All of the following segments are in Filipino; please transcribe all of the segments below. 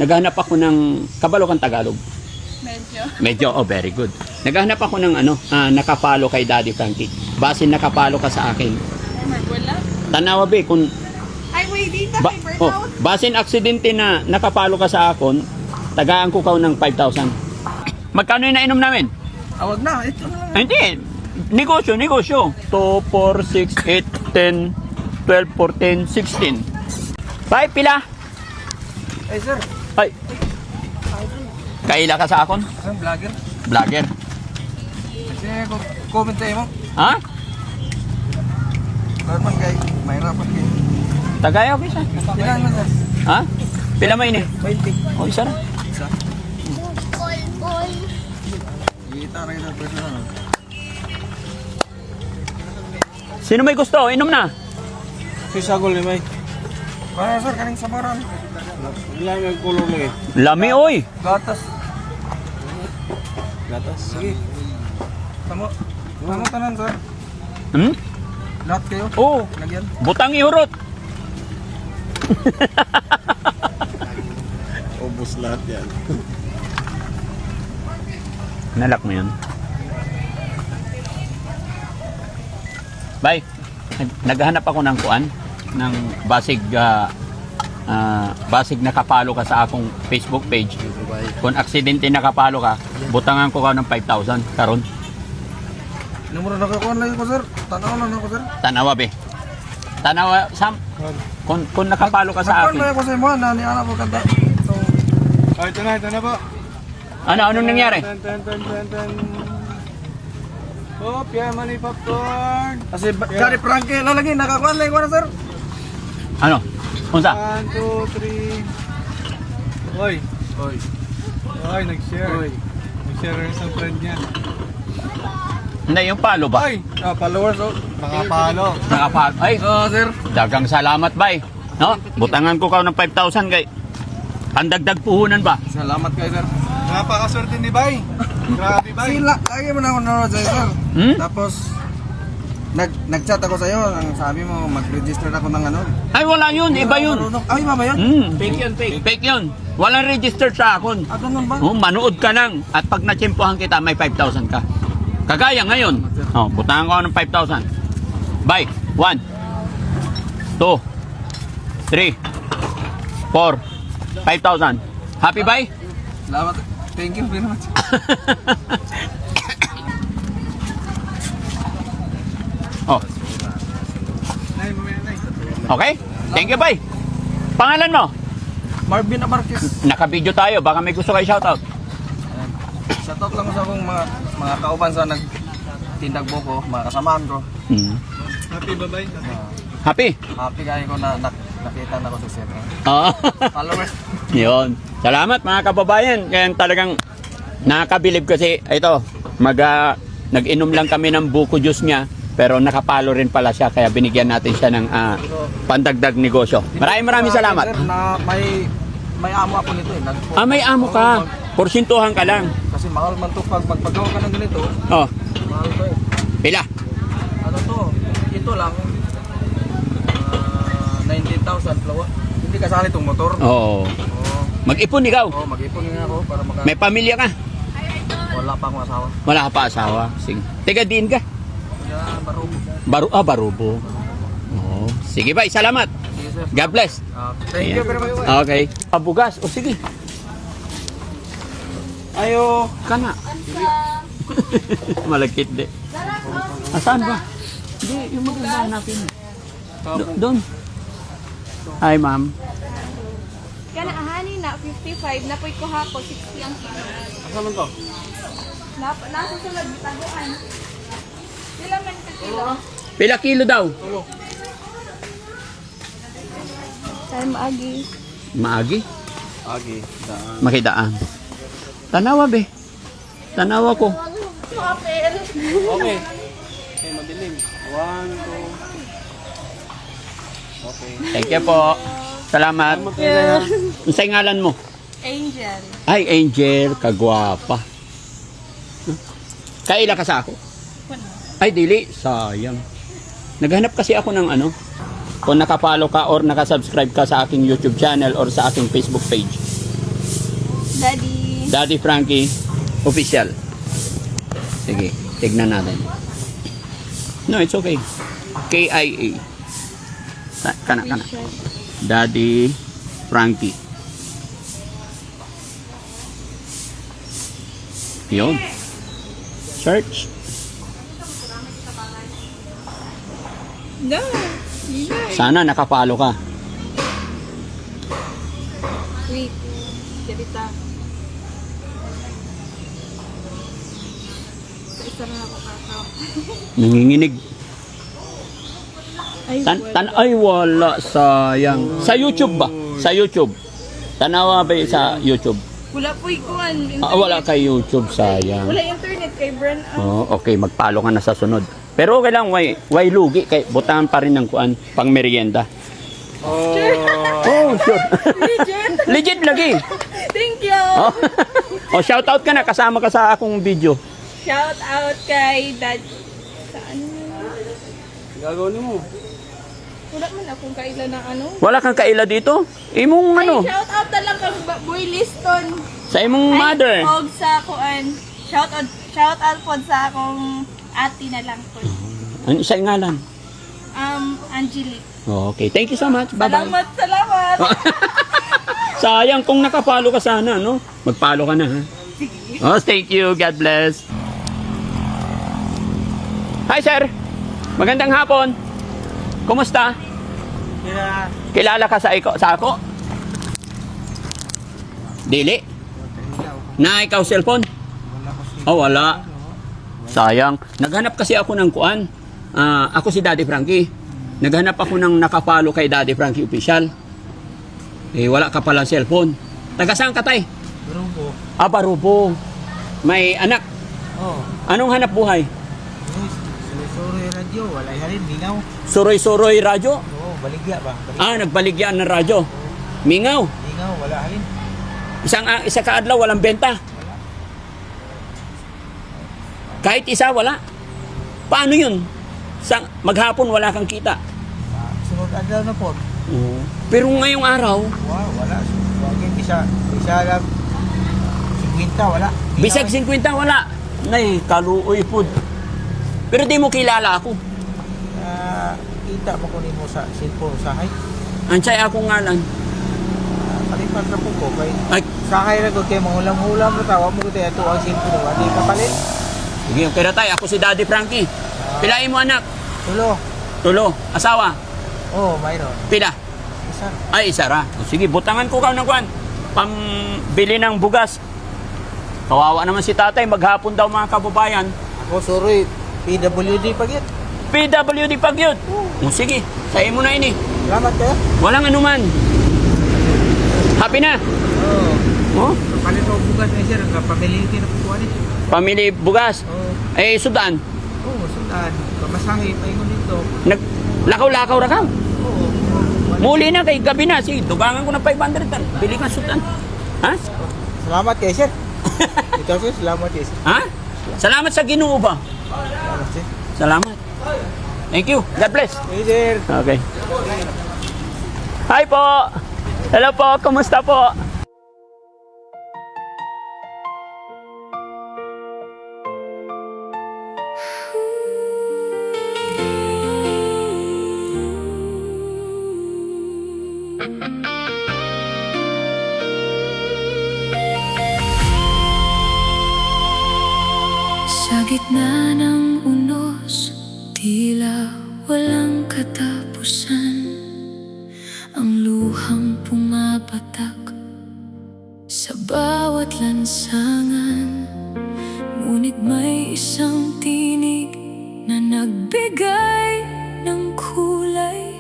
naghahanap ako ng kabalo kang Tagalog. Medyo. Medyo, oh, very good. Naghahanap ako ng nakapalo kay Daddy Frankie. Base nakapalo ka sa akin. Wala. Tanawa be, kung Ay, wait, dito. ba, May burnout. basin aksidente na nakapalo ka sa akon, tagaan ko ng 5,000. Magkano yung nainom namin? Awag na, ito na lang. Ay, hindi. Negosyo. 2, 4, 6, 8, 10, 12, 14, 16. Bye, pila. Eh sir, Ay. Kaila ka sa akon? ang vlogger. Vlogger. Kasi comment tayo mo. Ha? Norman kay, mahirapan kayo. Tagay, okay siya. Ilan man sir? Ha? Pila mo ini? 20. O, isa na. Isa. Kita na kita personal. Sino may gusto? Inom na. Si Sagol ni May. Kaya sir, kaning samaran. Wala may kulong lagi. Lami, oy. Gatas. Gatas. Sige. Tamo. Tamo tanan sir. Hmm? Lahat kayo. Oo. Lagyan. Butang ihurot. Ubus lahat yan. Nalak mo yun. Bye. Naghahanap ako ng kuan, ng basig basig nakapalo ka sa akong Facebook page. Kung aksidente nakapalo ka, butangan ko ka ng 5,000 karon. Numero na kakuan lagi ko sir. Tanaw lang ako sir. Tanawa be. Tanawa Sam. Kung nakapalo ka sa Kakuan akin. lagi ko sa imo na ni ana po kanta. So, Oh, ito na po. Anong nangyari? Tan. Oh, Pierre Money Popcorn. kasi Daddy Frankie lalagi nakakuan lagi ko na sir. Ano? Unsa? 1, 2, 3. Oy. Oy. Oy, nag-share. Oy. Nag-share ang isang friend niya. Hindi, yung palo ba? Oy, followers oh. Nakapalo. Nakapalo. Ay, Sir. dagang salamat bay. No? Butangan ko ka ng 5,000 kay. Pandagdag puhunan ba? Salamat kayo sir. Napakaswerte ni Bay. Grabe Bay. Sila, lagi mo na ako nanonood sa'yo, sir. Hmm? Tapos, nag-chat ako sa'yo. Ang sabi mo, mag-register ako ng ano. Ay, wala yun. Iba yun. Marunong. Ay, iba ba yun? Fake yun, fake. Fake yun. Walang registered sa akon. Ah, ganun ba? Oh, manood ka lang. At pag natsimpuhan kita, may 5,000 ka. Kagaya ngayon. Oh, butangan ko ng 5,000. Bye. 1, 2, 3, 4, 5,000. Happy bye? Salamat. Thank you very much. Oh, Nay, mamaya nay. okay? Thank you, bye. Pangalan mo? Marvin Amarquez. Naka-video tayo. Baka may gusto kayo shoutout. Shoutout lang ko sa akong mga kauban sa nagtindag buko, mga kasamaan ko. Hmm. Happy ba Bay? Happy? Happy kayo ko na nakita na ko sa sir. Oo. Followers. Yun. Salamat mga kababayan. Kaya talagang nakakabilib kasi ito, nag-inom lang kami ng buko juice niya pero nakapalo rin pala siya kaya binigyan natin siya ng pandagdag negosyo. Maraming salamat. Sir, na may amo ako nito eh. May amo ka. Porsintuhan ka lang. Kasi mahal man to pag magpagawa ka ng ganito. Oh, Mahal to eh. pila? Ano to? Ito lang. 19,000 plawa. Hindi kasali itong motor. Oo. Mag-ipon ikaw. Oh, mag-ipon nga ako para May pamilya ka. wala pa akong asawa. Wala ka pa asawa. Sige. Tiga din ka. Kaya barubo. Barubo. Oo. Sige bye. Salamat. Sige sir. God bless. Thank you very much. Okay. Pabugas. O sige. Ayo. Kana. Malagkit de. Asan ba? Hindi, yung maganda natin. Doon. Hi, ma'am. Kana ahani na 55 na poy ko hako 60 ang kilo. Asan man to? Nasa sulod bitaguan. Pila man ka kilo? Pila kilo daw? Time agi. Maagi. Agi. Makidaan. Tanawa be. Tanawa ko. Kapel. Okay. Okay, madilim. 1, 2. Okay. Thank you po. Salamat. Unsay ngalan mo? Angel. Ay, Angel, kagwapa. Kaila ka sa ako? Ay, dili. Sayang. Naghanap kasi ako ng ano, kung nakapalo ka or nakasubscribe ka sa aking YouTube channel or sa aking Facebook page. Daddy. Daddy Frankie official. Sige, tignan natin. No, it's okay. KIA. Kana. Daddy Frankie. Yun. Search. No. Hindi. Sana nakapalo ka. Wait. Dirita. Sa isa na ako kakao. Nanginginig. Ay, Ay, wala. Sayang. Sa YouTube ba? Sa YouTube. Tanawa ba yun sa YouTube? Wala po ikuan. Wala kay YouTube. Sayang. Wala internet kay Bran. Oh, okay, magpalo ka na sa sunod. Pero okay lang, way lugi. Kay, butahan pa rin ng kuan, pang merienda. Oh. Oh, sure. Legit. Legit lagi. Thank you. Oh. Oh, shout out ka na, kasama ka sa akong video. Shout out kay Dad. Saan? Gagawin mo. Wala man akong kailan ng ano. Wala kang kaila dito? Imong ano? Ay, shout out na lang kang Boy Liston. Sa imong mother. Ay, og sa kuan. Shout out po sa akong ate na lang po. Ano sa ngalan? Angelique. Oh, okay, thank you so much. Bye-bye. Salamat. Sayang kung nakapalo ka sana, no? Magpalo ka na, ha? Oh, thank you. God bless. Hi, sir. Magandang hapon. Kumusta? Kilala ka sa ako? Dili? Na ikaw cellphone? Oh, wala. Sayang. Naghanap kasi ako ng kuan. Ako si Daddy Frankie. Naghanap ako ng nakapalo kay Daddy Frankie official. Eh, wala ka pala cellphone. Taga saan ka, tay? Barubo. Barubo. May anak. Oh. Anong hanap buhay? Suroy radyo, wala halin, mingaw. Suroy-suroy radyo? Oo, baligya ba? Nagbaligyan ng radyo. Mingaw. Mingaw, wala halin. Isa kaadlaw, walang benta. Kahit isa, wala. Paano yun? Maghapon, wala kang kita. Sunod adlaw na po. Pero ngayong araw, Wow, wala. Wagin, bisa lang. 50, wala. bisag 50, wala. Nay, kaluoy po. Pero di mo kilala ako. Kita mo kunin mo sa cellphone usahay. Ansay akong ngalan. Palipat na po ko kay Ay, sakay na ko kay mangulam-ulam mo tawa mo ko tayo ito ang cellphone. Adi kapalit. sige, okay na tayo. Ako si Daddy Frankie. Pilain mo anak. Tulo. Tulo. Asawa. Oh, mayroon. Pila. Isa. Ay, isa ra. O, sige, butangan ko ka ng kwan. Pambili ng bugas. Kawawa naman si tatay. Maghapon daw mga kababayan. Ako suroy PWD pagit. PWD Pagyod. O, sige, sayin mo na ini. Salamat kayo. Walang anuman. Happy na. Oh. Oh, Palit mo bugas na sir, pamiliti na po kuha pamili bugas. Oh. Eh, sudan. Oh, sundan. Pamasahe pa ingon dito. Lakaw-lakaw ra ka. Oo. Muli na kay gabi na. Sige, tubangan ko ng 500 tan. Bili ka sudan. Ha? Salamat kayo sir. Ikaw sir, salamat kayo sir. Ha? Salamat sa Ginoo ba? Salamat sir. Salamat. Thank you. God bless. Hey sir. Okay. Hi po. Hello po. Kumusta po? Sa gitna ng unos, tila walang katapusan. Ang luhang pumapatak sa bawat lansangan. Ngunit may isang tinig na nagbigay ng kulay.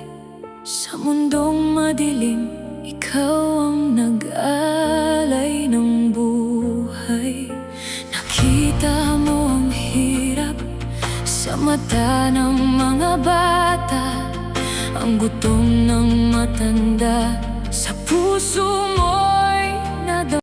Sa mundong madilim, ikaw ang nag-alay ng buhay. Nakita mo ang hirap sa mata ng mga bata, ang gutom ng matanda sa puso mo.